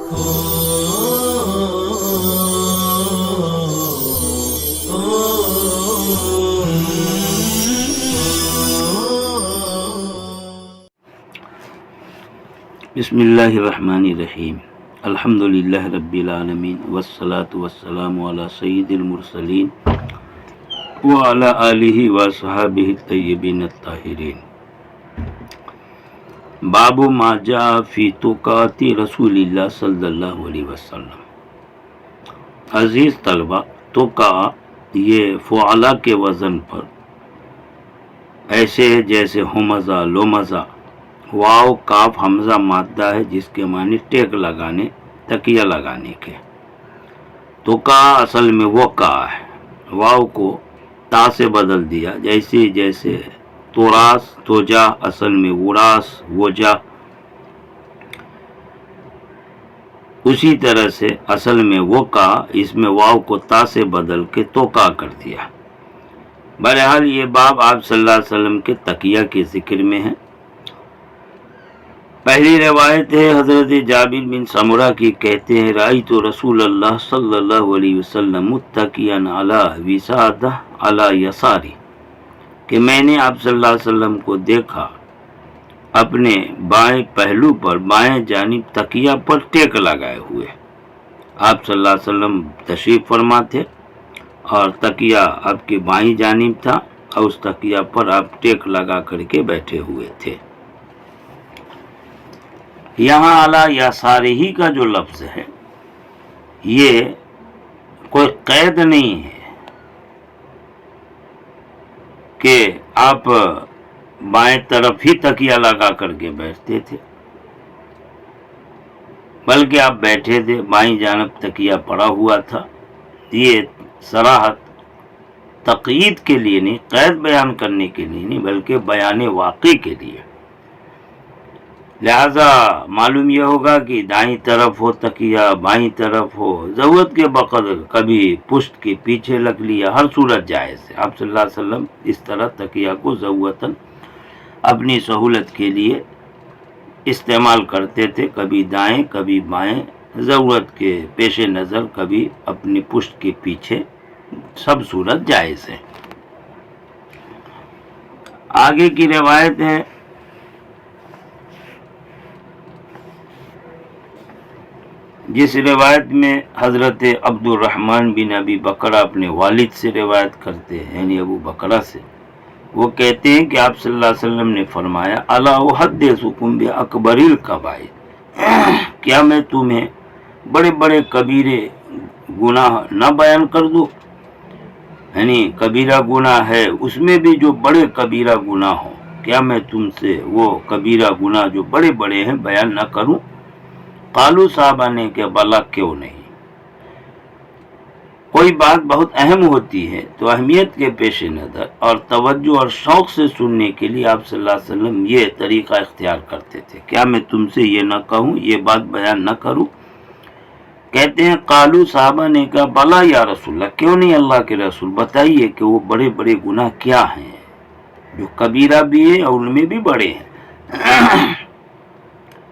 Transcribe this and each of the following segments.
بسم اللہ الرحمن الرحیم الحمدللہ رب العالمین والصلاة والسلام علی سید المرسلین وعلی آلہ وصحابہ الطیبین الطاہرین۔ باب ما جاء فی توقعات رسول اللہ صلی اللہ علیہ وسلم۔ عزیز طلبہ، توقع یہ فعلا کے وزن پر ایسے ہے جیسے ہمزہ لومزہ، واو کاف حمزہ مادہ ہے جس کے معنی ٹیک لگانے، تکیہ لگانے کے۔ توقع اصل میں وقع ہے، واو کو تا سے بدل دیا، جیسے توراس توجا اصل میں وراس وجا، اسی طرح سے اصل میں وقع، اس میں واو کو تا سے بدل کے توقع کر دیا۔ بہرحال یہ باب آپ صلی اللہ علیہ وسلم کے تکیہ کے ذکر میں ہے۔ پہلی روایت ہے حضرت جابر بن سمرہ کی، کہتے ہیں رأیت رسول اللہ صلی اللہ علیہ وسلم متکئا علی وسادہ علی یساری، کہ میں نے آپ صلی اللہ علیہ وسلم کو دیکھا اپنے بائیں پہلو پر، بائیں جانب تکیہ پر ٹیک لگائے ہوئے۔ آپ صلی اللہ علیہ وسلم تشریف فرما تھے اور تکیہ آپ کی بائیں جانب تھا اور اس تکیہ پر آپ ٹیک لگا کر کے بیٹھے ہوئے تھے۔ یہاں علی یسارہ کا جو لفظ ہے یہ کوئی قید نہیں ہے کہ آپ بائیں طرف ہی تکیہ لگا کر کے بیٹھتے تھے، بلکہ آپ بیٹھے تھے، بائیں جانب تکیہ پڑا ہوا تھا۔ یہ صراحت تقیید کے لیے نہیں، قید بیان کرنے کے لیے نہیں، بلکہ بیان واقع کے لیے۔ لہذا معلوم یہ ہوگا کہ دائیں طرف ہو تکیہ، بائیں طرف ہو، ضرورت کے بقدر کبھی پشت کے پیچھے رکھ لیا، ہر صورت جائز ہے۔ آپ صلی اللہ علیہ وسلم اس طرح تکیہ کو ضرورتاً اپنی سہولت کے لیے استعمال کرتے تھے، کبھی دائیں کبھی بائیں، ضرورت کے پیش نظر کبھی اپنی پشت کے پیچھے، سب صورت جائز ہے۔ آگے کی روایت ہے جس روایت میں حضرت عبد الرحمن بن ابی بکرہ اپنے والد سے روایت کرتے ہیں، یعنی ابو بکرہ سے۔ وہ کہتے ہیں کہ آپ صلی اللہ علیہ وسلم نے فرمایا الا احدثکم باکبر الکبائر، کیا میں تمہیں بڑے بڑے کبیرے گناہ نہ بیان کر دوں؟ یعنی کبیرہ گناہ ہے، اس میں بھی جو بڑے کبیرہ گناہ ہوں، کیا میں تم سے وہ کبیرہ گناہ جو بڑے بڑے ہیں بیان نہ کروں؟ قالو صحابہ نے کہ بلا کیوں نہیں۔ کوئی بات بہت اہم ہوتی ہے تو اہمیت کے پیش نظر اور توجہ اور شوق سے سننے کے لیے آپ صلی اللہ علیہ وسلم یہ طریقہ اختیار کرتے تھے، کیا میں تم سے یہ نہ کہوں، یہ بات بیان نہ کروں؟ کہتے ہیں قالو صحابہ نے کہا بلا یا رسول اللہ، کیوں نہیں اللہ کے رسول، بتائیے کہ وہ بڑے بڑے گناہ کیا ہیں جو کبیرہ بھی ہے اور ان میں بھی بڑے ہیں۔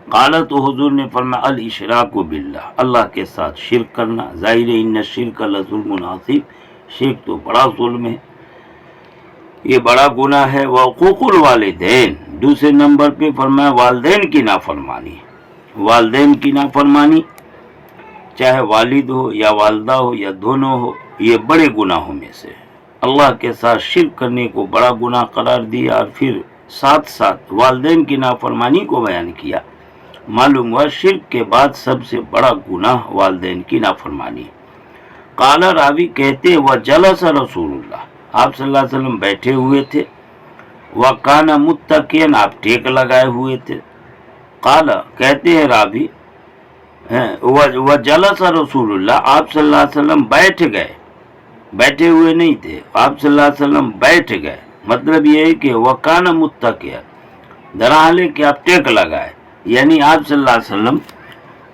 قال تو حضور نے فرمایا الاشراک باللہ، اللہ کے ساتھ شرک کرنا، ظاہر ان الشرک لظلم عظیم، شرک تو بڑا ظلم ہے، یہ بڑا گناہ ہے۔ وعقوق الوالدین، دوسرے نمبر پہ فرمایا والدین کی نافرمانی، والدین کی نافرمانی چاہے والد ہو یا والدہ ہو یا دونوں ہو، یہ بڑے گناہوں میں سے اللہ کے ساتھ شرک کرنے کو بڑا گناہ قرار دیا، اور پھر ساتھ ساتھ والدین کی نافرمانی کو بیان کیا۔ معلوم ہوا شرک کے بعد سب سے بڑا گناہ والدین کی نافرمانی۔ قال راوی کہتے وجلس رسول اللہ، آپ صلی اللہ علیہ وسلم بیٹھے ہوئے تھے، وکان متکئا، آپ ٹیک لگائے ہوئے تھے۔ قال کہتے ہیں راوی وجلس رسول اللہ، آپ صلی اللہ علیہ وسلم بیٹھ گئے، بیٹھے ہوئے نہیں تھے، آپ صلی اللہ علیہ وسلم بیٹھ گئے، مطلب یہ ہے کہ وکان متکئا، درحال ہے کہ آپ ٹیک لگائے، یعنی آپ صلی اللہ علیہ وسلم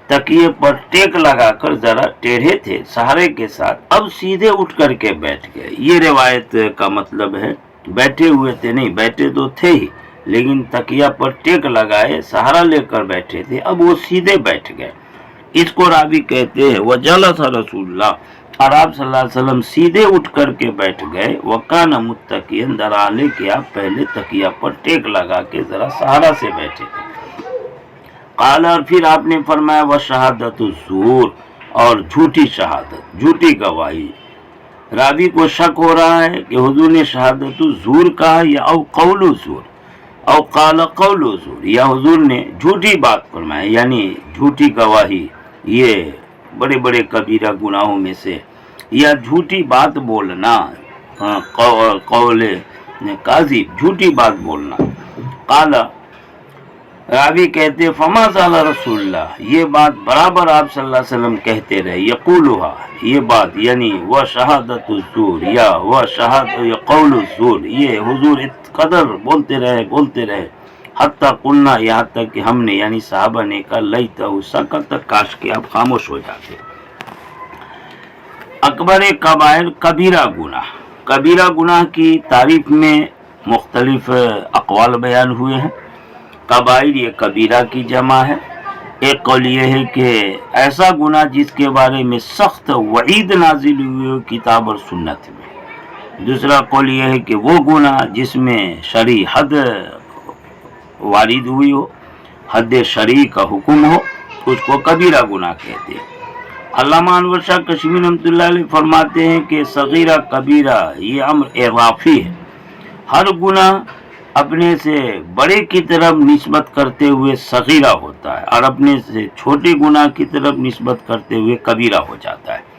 تکیے پر ٹیک لگا کر ذرا ٹیڑھے تھے سہارے کے ساتھ، اب سیدھے اٹھ کر کے بیٹھ گئے۔ یہ روایت کا مطلب ہے بیٹھے ہوئے تھے نہیں، بیٹھے تو تھے ہی، لیکن تکیہ پر ٹیک لگائے سہارا لے کر بیٹھے تھے، اب وہ سیدھے بیٹھ گئے۔ اس کو راوی کہتے ہیں وجلس رسول اللہ، اور آپ صلی اللہ علیہ وسلم سیدھے اٹھ کر کے بیٹھ گئے، وکان متکئا، درحالے کہ آپ پہلے تکیہ پر ٹیک لگا کے ذرا سہارا سے بیٹھے تھے۔ قال، اور پھر آپ نے فرمایا وشہادت الزور، اور جھوٹی شہادت، جھوٹی گواہی۔ راوی کو شک ہو رہا ہے کہ حضور نے شہادت الزور کہا یا او قول الزور، او قال قول الزور، یا حضور نے جھوٹی بات فرمایا یعنی جھوٹی گواہی، یہ بڑے بڑے کبیرہ گناہوں میں سے، یا جھوٹی بات بولنا، قول کاذب، جھوٹی بات بولنا۔ قال، راوی کہتے فما زال رسول اللہ، یہ بات برابر آپ صلی اللہ علیہ وسلم کہتے رہے، یقولها، یہ بات یعنی وہ شہادت الزور یا وہ شہادت یا قول الزور، یہ حضور قدر بولتے رہے حتی قلنا، یہاں تک کہ ہم نے یعنی صحابہ نے کہا لیتہ سکت، کاش کہ آپ خاموش ہو جاتے۔ اکبر کبائر، کبیرہ گناہ، کبیرہ گناہ کی تعریف میں مختلف اقوال بیان ہوئے ہیں۔ کبائر یہ کبیرہ کی جمع ہے۔ ایک قول یہ ہے کہ ایسا گناہ جس کے بارے میں سخت وعید نازل ہوئی ہو کتاب اور سنت میں۔ دوسرا قول یہ ہے کہ وہ گناہ جس میں شرعی حد وارد ہوئی ہو، حد شرعی کا حکم ہو، اس کو کبیرہ گناہ کہتے ہیں۔ علامہ انور شاہ کشمیری رحمۃ اللہ علیہ فرماتے ہیں کہ صغیرہ کبیرہ یہ امر اضافی ہے، ہر گناہ اپنے سے بڑے کی طرف نسبت کرتے ہوئے صغیرہ ہوتا ہے، اور اپنے سے چھوٹے گناہ کی طرف نسبت کرتے ہوئے کبیرہ ہو جاتا ہے۔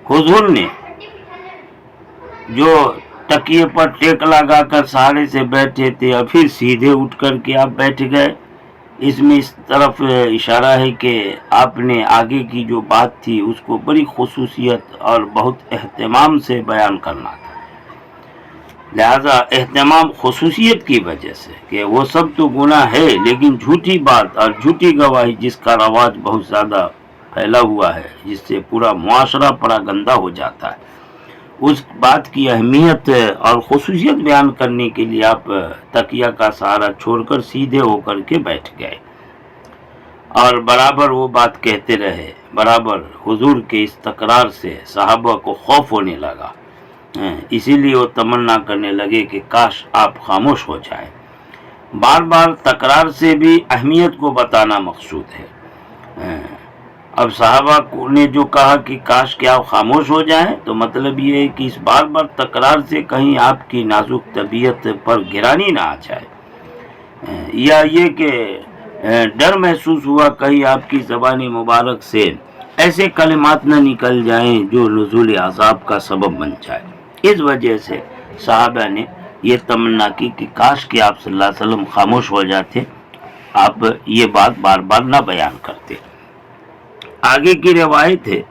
حضور نے جو تکیے پر ٹیک لگا کر سہارے سے بیٹھے تھے اور پھر سیدھے اٹھ کر کے آپ بیٹھ گئے، اس میں اس طرف اشارہ ہے کہ آپ نے آگے کی جو بات تھی اس کو بڑی خصوصیت اور بہت اہتمام سے بیان کرنا تھا، لہذا اہتمام خصوصیت کی وجہ سے کہ وہ سب تو گناہ ہے، لیکن جھوٹی بات اور جھوٹی گواہی جس کا رواج بہت زیادہ پھیلا ہوا ہے، جس سے پورا معاشرہ پڑا گندہ ہو جاتا ہے، اس بات کی اہمیت اور خصوصیت بیان کرنے کے لیے آپ تکیہ کا سہارا چھوڑ کر سیدھے ہو کر کے بیٹھ گئے، اور برابر وہ بات کہتے رہے۔ برابر حضور کے اس تکرار سے صحابہ کو خوف ہونے لگا، اسی لیے وہ تمنا کرنے لگے کہ کاش آپ خاموش ہو جائیں۔ بار بار تکرار سے بھی اہمیت کو بتانا مقصود ہے۔ اب صحابہ نے جو کہا کہ کاش کہ آپ خاموش ہو جائیں، تو مطلب یہ ہے کہ اس بار بار تکرار سے کہیں آپ کی نازک طبیعت پر گرانی نہ آ جائے، یا یہ کہ ڈر محسوس ہوا کہیں آپ کی زبان مبارک سے ایسے کلمات نہ نکل جائیں جو نزول عذاب کا سبب بن جائے۔ اس وجہ سے صحابہ نے یہ تمنا کی کہ کاش کہ آپ صلی اللہ علیہ وسلم خاموش ہو جاتے، آپ یہ بات بار بار نہ بیان کرتے۔ آگے کی روایت ہے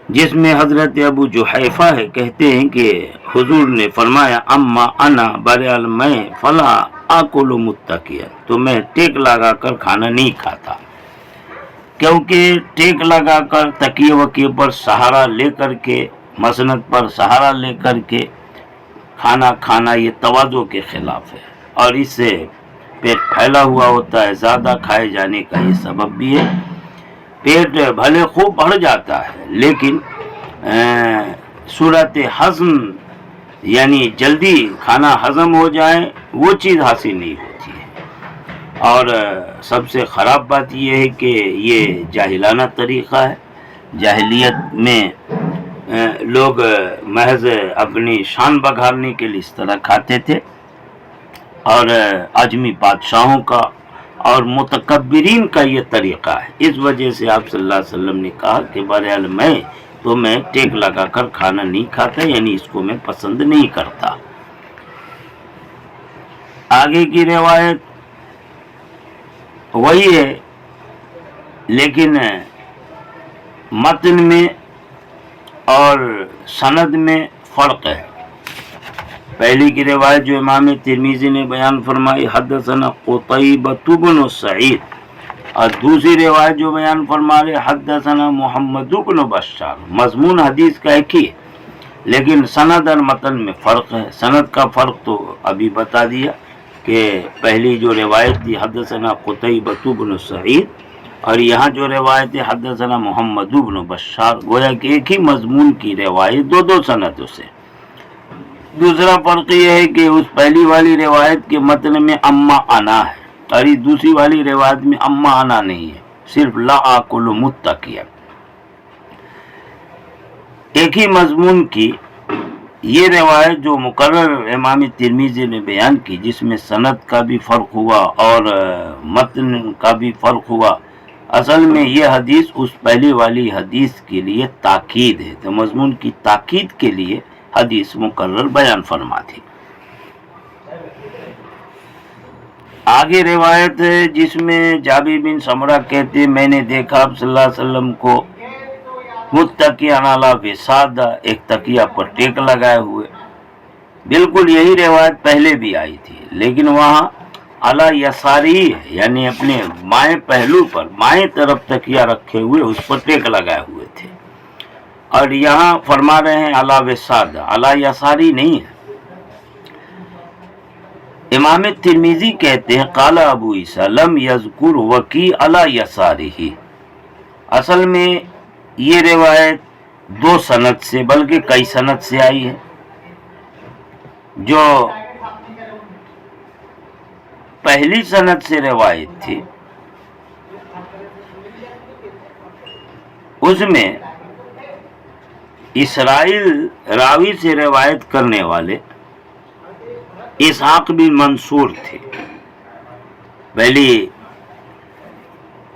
جس میں حضرت ابو جحیفہ ہے، کہتے ہیں کہ حضور نے فرمایا اما انا بہرحال میں فلا آکل متکیا، تو میں ٹیک لگا کر کھانا نہیں کھاتا، کیونکہ ٹیک لگا کر تکیے وکیے پر سہارا لے کر کے، مسند پر سہارا لے کر کے کھانا کھانا یہ تواضع کے خلاف ہے، اور اس سے پیٹ پھیلا ہوا ہوتا ہے، زیادہ کھائے جانے کا یہ سبب بھی ہے۔ پیٹ بھلے خوب بڑھ جاتا ہے، لیکن صورت ہضم یعنی جلدی کھانا ہضم ہو جائے وہ چیز حاصل نہیں ہوتی ہے، اور سب سے خراب بات یہ ہے کہ یہ جاہلانہ طریقہ ہے۔ جاہلیت میں لوگ محض اپنی شان بگھارنے کے لیے اس طرح کھاتے تھے، اور عجمی بادشاہوں کا اور متکبرین کا یہ طریقہ ہے۔ اس وجہ سے آپ صلی اللہ علیہ وسلم نے کہا کہ بہرحال میں ٹیک لگا کر کھانا نہیں کھاتا، یعنی اس کو میں پسند نہیں کرتا۔ آگے کی روایت وہی ہے، لیکن متن میں اور سند میں فرق ہے۔ پہلی کی روایت جو امام ترمذی نے بیان فرمائی حدثنا قتیبہ بن سعید، اور دوسری روایت جو بیان فرما رہے حدثنا محمد بن بشار، مضمون حدیث کا ایک ہی ہے، لیکن سند اور متن میں فرق ہے. سند کا فرق تو ابھی بتا دیا کہ پہلی جو روایت تھی حدثنا قتیبۃ بن سعید، اور یہاں جو روایت ہے حدثنا محمد بن بشار، گویا کہ ایک ہی مضمون کی روایت دو سندوں سے. دوسرا فرق یہ ہے کہ اس پہلی والی روایت کے متن میں اما انا ہے، اور اس دوسری والی روایت میں اما انا نہیں ہے، صرف لا آکل متکیا. ایک ہی مضمون کی یہ روایت جو مقرر امام ترمذی نے بیان کی، جس میں سند کا بھی فرق ہوا اور متن کا بھی فرق ہوا، اصل میں یہ حدیث اس پہلی والی حدیث کے لیے تاکید ہے. تو مضمون کی تاکید کے لیے حدیث مقرر بیان فرما تھی. آگے روایت ہے جس میں جابر بن سمرہ کہتے ہیں میں نے دیکھا آپ صلی اللہ علیہ وسلم کو متکئن علی وسادہ، ایک تکیہ پر ٹیک لگائے ہوئے. بالکل یہی روایت پہلے بھی آئی تھی، لیکن وہاں علی یساری ہے، یعنی اپنے بائیں پہلو پر بائیں طرف تکیہ رکھے ہوئے اس پر ٹیک لگائے ہوئے تھے، اور یہاں فرما رہے ہیں علی وسادہ، علی یساری نہیں ہے. امام ترمذی کہتے ہیں قال ابو عیسیٰ لم یذکر وکی علی یسارہ. اصل میں یہ روایت دو سند سے بلکہ کئی سند سے آئی ہے. جو پہلی سند سے روایت تھی اس میں اسرائیل راوی سے روایت کرنے والے اسحاق بن منصور تھے. پہلی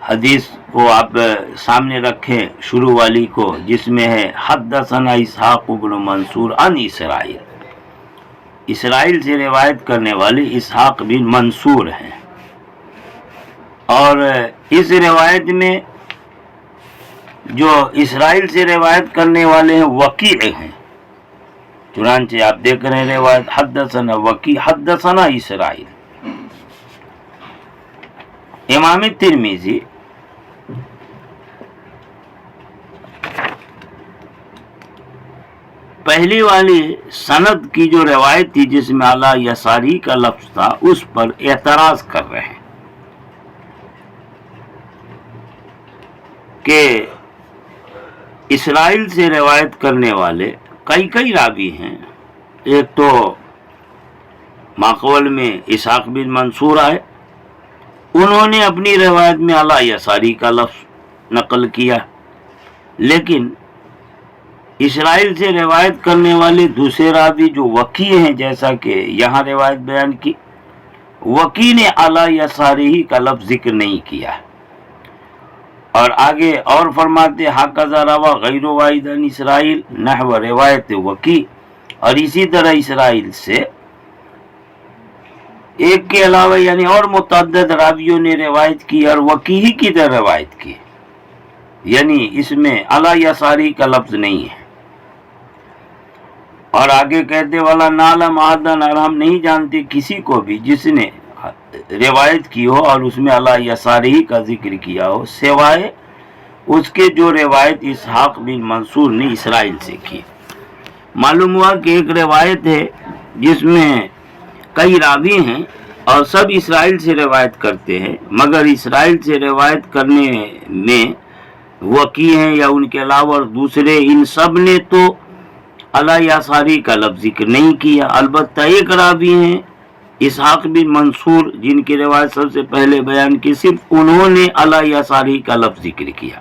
حدیث کو آپ سامنے رکھیں شروع والی کو، جس میں ہے حدثنا اسحاق بن منصور عن اسرائیل. اسرائیل سے روایت کرنے والے اسحاق بن منصور ہیں، اور اس روایت میں جو اسرائیل سے روایت کرنے والے ہیں وکیع ہیں. چنانچہ آپ دیکھ رہے ہیں روایت حدثنا وکیع حدثنا اسرائیل. امام ترمذی پہلی والی سند کی جو روایت تھی جس میں علی یساری کا لفظ تھا اس پر اعتراض کر رہے ہیں کہ اسرائیل سے روایت کرنے والے کئی راوی ہیں. ایک تو ماقبل میں اسحاق بن منصور آئے، انہوں نے اپنی روایت میں علی یساری کا لفظ نقل کیا، لیکن اسرائیل سے روایت کرنے والے دوسرے راوی جو وکیع ہیں، جیسا کہ یہاں روایت بیان کی، وکیع نے علی یساری کا لفظ ذکر نہیں کیا. اور آگے اور فرماتے ہکذا روا غیر واحد عن اسرائیل نحو روایت وکیع. اور اسی طرح اسرائیل سے ایک کے علاوہ یعنی اور متعدد راویوں نے روایت کی اور وکیع ہی کی طرح روایت کی، یعنی اس میں علی یساری کا لفظ نہیں ہے. اور آگے کہتے والا نعلم احدن، اور ہم نہیں جانتے کسی کو بھی جس نے روایت کی ہو اور اس میں علی یساری کا ذکر کیا ہو سوائے اس کے جو روایت اسحاق بن منصور نے اسرائیل سے کی. معلوم ہوا کہ ایک روایت ہے جس میں کئی راوی ہیں اور سب اسرائیل سے روایت کرتے ہیں، مگر اسرائیل سے روایت کرنے میں وکیع ہیں یا ان کے علاوہ دوسرے، ان سب نے تو علی یساری کا لفظ ذکر نہیں کیا. البتہ ایک راوی ہیں اسحاق بن منصور جن کی روایت سب سے پہلے بیان کی، صرف انہوں نے علی یساری کا لفظ ذکر کیا.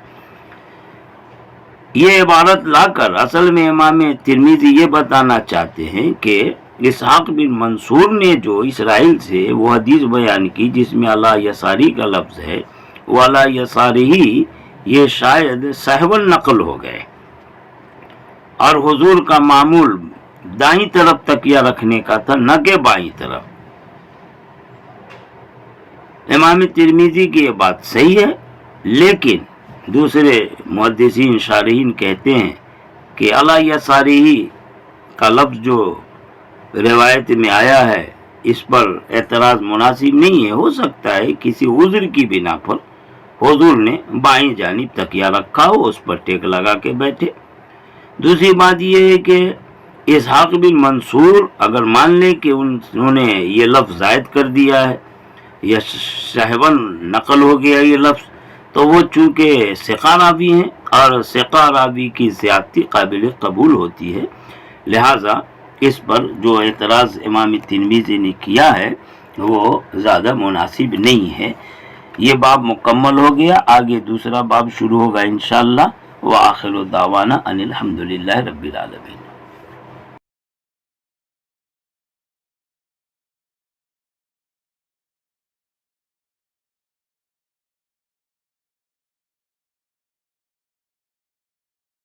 یہ عبارت لا کر اصل میں امام ترمذی یہ بتانا چاہتے ہیں کہ اسحاق بن منصور نے جو اسرائیل سے وہ حدیث بیان کی جس میں علی یساری کا لفظ ہے، وہ علی یساری ہی یہ شاید سہون نقل ہو گئے، اور حضور کا معمول دائیں طرف تکیہ رکھنے کا تھا نہ کہ بائیں طرف. امام ترمذی کی یہ بات صحیح ہے، لیکن دوسرے محدثین شارحین کہتے ہیں کہ علی یساری کا لفظ جو روایت میں آیا ہے اس پر اعتراض مناسب نہیں ہے. ہو سکتا ہے کسی عذر کی بنا پر حضور نے بائیں جانب تکیہ رکھا ہو، اس پر ٹیک لگا کے بیٹھے. دوسری بات یہ ہے کہ اسحاق بن منصور اگر مان لیں کہ انہوں نے یہ لفظ زائد کر دیا ہے یا شہون نقل ہو گیا یہ لفظ، تو وہ چونکہ ثقہ راوی ہیں اور ثقہ راوی کی زیادتی قابل قبول ہوتی ہے، لہٰذا اس پر جو اعتراض امام ترمذی نے کیا ہے وہ زیادہ مناسب نہیں ہے۔ یہ باب مکمل ہو گیا، آگے دوسرا باب شروع ہوگا انشاءاللہ۔ وآخر دعوانا ان الحمدللہ رب العالمین۔